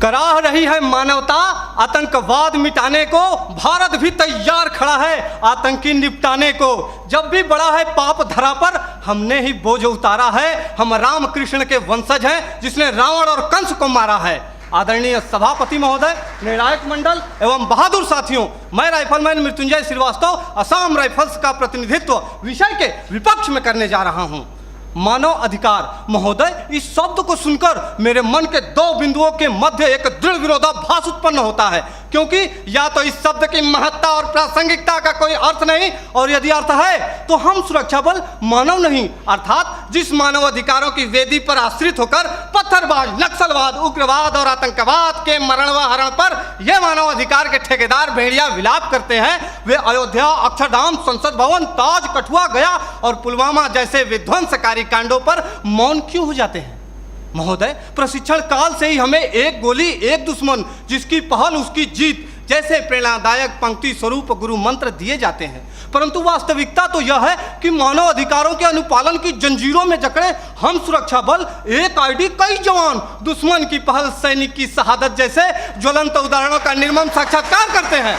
कराह रही है मानवता आतंकवाद मिटाने को, भारत भी तैयार खड़ा है आतंकी निपटाने को। जब भी बड़ा है पाप धरा पर, हमने ही बोझ उतारा है। हम राम कृष्ण के वंशज हैं, जिसने रावण और कंस को मारा है। आदरणीय सभापति महोदय, निर्णायक मंडल एवं बहादुर साथियों, मैं राइफलमैन मृत्युंजय श्रीवास्तव असम राइफल्स का प्रतिनिधित्व विषय के विपक्ष में करने जा रहा हूं। मानव अधिकार महोदय, इस शब्द को सुनकर मेरे मन के दो बिंदुओं के मध्य एक दृढ़ विरोधाभास उत्पन्न होता है, क्योंकि या तो इस शब्द की महत्ता और प्रासंगिकता का कोई अर्थ नहीं, और यदि अर्थ है तो हम सुरक्षा बल मानव नहीं, अर्थात जिस मानव अधिकारों की वेदी पर आश्रित होकर पत्थरबाज, नक्सलवाद, उग्रवाद और आतंकवाद के मरण व हरण पर यह मानव अधिकार के ठेकेदार भेड़िया विलाप करते हैं, वे अयोध्या, अक्षरधाम, संसद भवन, ताज, कठुआ, गया और पुलवामा जैसे विध्वंसकारी कांडों पर मौन क्यों हो जाते हैं? महोदय, प्रशिक्षण काल से ही हमें एक गोली एक दुश्मन, जिसकी पहल उसकी जीत जैसे प्रेरणादायक पंक्ति स्वरूप गुरु मंत्र दिए जाते हैं, परंतु वास्तविकता तो यह है कि मानव अधिकारों के अनुपालन की जंजीरों में जकड़े हम सुरक्षा बल एक आईडी कई जवान, दुश्मन की पहल सैनिक की शहादत जैसे ज्वलंत उदाहरणों का निर्मम साक्षात्कार करते हैं।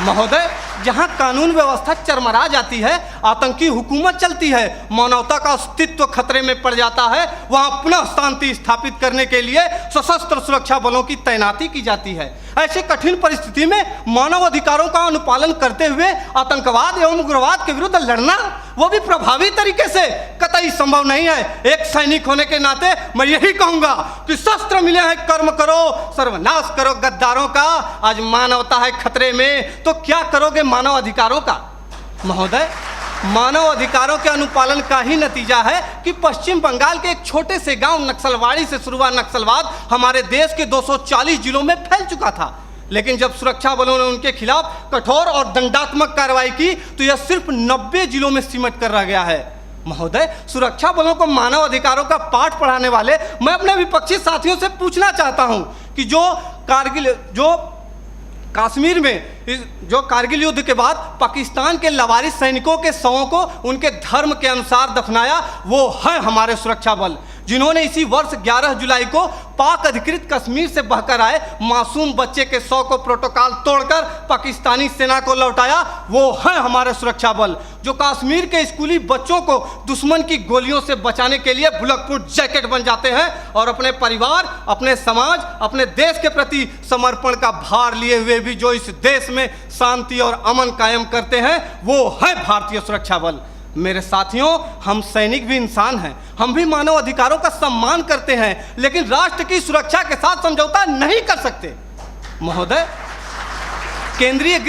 महोदय, जहां कानून व्यवस्था चरमरा जाती है, आतंकी हुकूमत चलती है, मानवता का अस्तित्व खतरे में पड़ जाता है, वहां पुनः शांति स्थापित करने के लिए सशस्त्र सुरक्षा बलों की तैनाती की जाती है। ऐसे कठिन परिस्थिति में मानव अधिकारों का अनुपालन करते हुए आतंकवाद एवं उग्रवाद के विरुद्ध लड़ना, वो भी प्रभावी तरीके से, कतई संभव नहीं है। एक सैनिक होने के नाते मैं यही कहूंगा कि शस्त्र मिले हैं, कर्म करो, सर्वनाश करो गद्दारों का। आज मानवता है खतरे में, तो क्या करोगे मानव अधिकारों का? महोदय, मानव अधिकारों के अनुपालन का ही नतीजा है कि पश्चिम बंगाल के एक छोटे से गांव नक्सलवाड़ी से शुरू हुआ नक्सलवाद हमारे देश के 240 जिलों में फैल चुका था, लेकिन जब सुरक्षा बलों ने उनके खिलाफ कठोर और दंडात्मक कार्रवाई की तो यह सिर्फ 90 जिलों में सिमट कर रह गया है। महोदय, सुरक्षा बलों को मानव अधिकारों का पाठ पढ़ाने वाले मैं अपने विपक्षी साथियों से पूछना चाहता हूं कि कश्मीर में जो कारगिल युद्ध के बाद पाकिस्तान के लवारिस सैनिकों के शवों को उनके धर्म के अनुसार दफनाया, वो है हमारे सुरक्षा बल, जिन्होंने इसी वर्ष 11 जुलाई को पाक अधिकृत कश्मीर से बहकर आए मासूम बच्चे के शव को प्रोटोकॉल तोड़कर पाकिस्तानी सेना को लौटाया। वो है हमारे सुरक्षा बल, जो कश्मीर के स्कूली बच्चों को दुश्मन की गोलियों से बचाने के लिए बुलेट प्रूफ जैकेट बन जाते हैं और अपने परिवार, अपने समाज, अपने देश के प्रति समर्पण का भार लिए हुए भी जो इस देश में शांति और अमन कायम करते हैं, वो है भारतीय सुरक्षा बल। मेरे साथियों, हम सैनिक भी इंसान हैं, हम भी मानव अधिकारों का सम्मान करते हैं, लेकिन राष्ट्र की सुरक्षा के साथ समझौता नहीं कर सकते। महोदय, केंद्रीय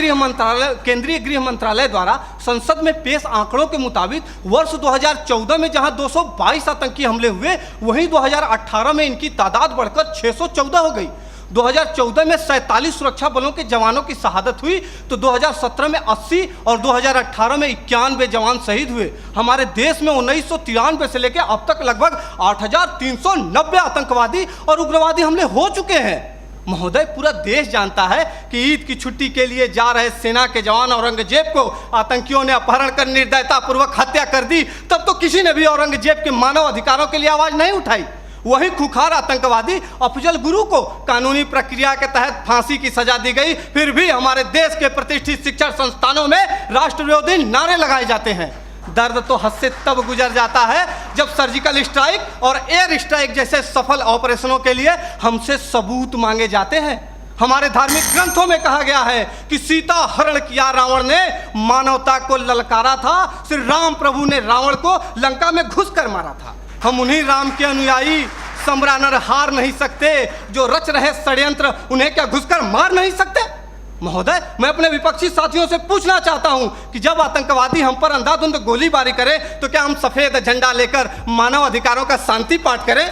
गृह मंत्रालय द्वारा संसद में पेश आंकड़ों के मुताबिक वर्ष 2014 में जहां 222 आतंकी हमले हुए, वहीं 2018 में इनकी तादाद बढ़कर 614 हो गई। 2014 में 47 सुरक्षा बलों के जवानों की शहादत हुई तो 2017 में 80 और 2018 में 91 जवान शहीद हुए। हमारे देश में 1993 से लेकर अब तक लगभग 8,390 आतंकवादी और उग्रवादी हमले हो चुके हैं। महोदय, पूरा देश जानता है कि ईद की छुट्टी के लिए जा रहे सेना के जवान औरंगजेब को आतंकियों ने अपहरण कर निर्दयतापूर्वक हत्या कर दी, तब तो किसी ने भी औरंगजेब के मानव अधिकारों के लिए आवाज नहीं उठाई। वही खुखार आतंकवादी अफजल गुरु को कानूनी प्रक्रिया के तहत फांसी की सजा दी गई, फिर भी हमारे देश के प्रतिष्ठित शिक्षण संस्थानों में राष्ट्र विरोधी नारे लगाए जाते हैं। दर्द तो हद से तब गुजर जाता है जब सर्जिकल स्ट्राइक और एयर स्ट्राइक जैसे सफल ऑपरेशनों के लिए हमसे सबूत मांगे जाते हैं। हमारे धार्मिक ग्रंथों में कहा गया है कि सीता हरण किया रावण ने, मानवता को ललकारा था, श्री राम प्रभु ने रावण को लंका में घुसकर मारा था। हम उन्हीं राम के अनुयायी सम्रानर हार नहीं सकते, जो रच रहे षड्यंत्र उन्हें क्या घुसकर मार नहीं सकते? महोदय, मैं अपने विपक्षी साथियों से पूछना चाहता हूं कि जब आतंकवादी हम पर अंधाधुंध गोलीबारी करें तो क्या हम सफेद झंडा लेकर मानव अधिकारों का शांति पाठ करें?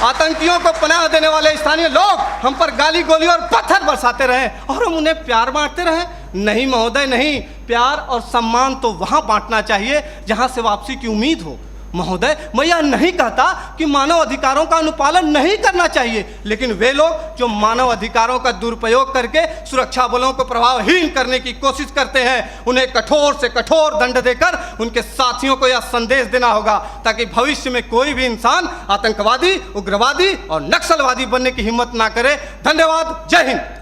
आतंकियों को पनाह देने वाले स्थानीय लोग हम पर गाली गोली और पत्थर बरसाते रहे और हम उन्हें प्यार बांटते रहे? नहीं महोदय, नहीं। प्यार और सम्मान तो वहां बांटना चाहिए जहां से वापसी की उम्मीद हो। महोदय, मैं यह नहीं कहता कि मानव अधिकारों का अनुपालन नहीं करना चाहिए, लेकिन वे लोग जो मानव अधिकारों का दुरुपयोग करके सुरक्षा बलों को प्रभावहीन करने की कोशिश करते हैं, उन्हें कठोर से कठोर दंड देकर उनके साथियों को यह संदेश देना होगा, ताकि भविष्य में कोई भी इंसान आतंकवादी, उग्रवादी और नक्सलवादी बनने की हिम्मत ना करे। धन्यवाद। जय हिंद।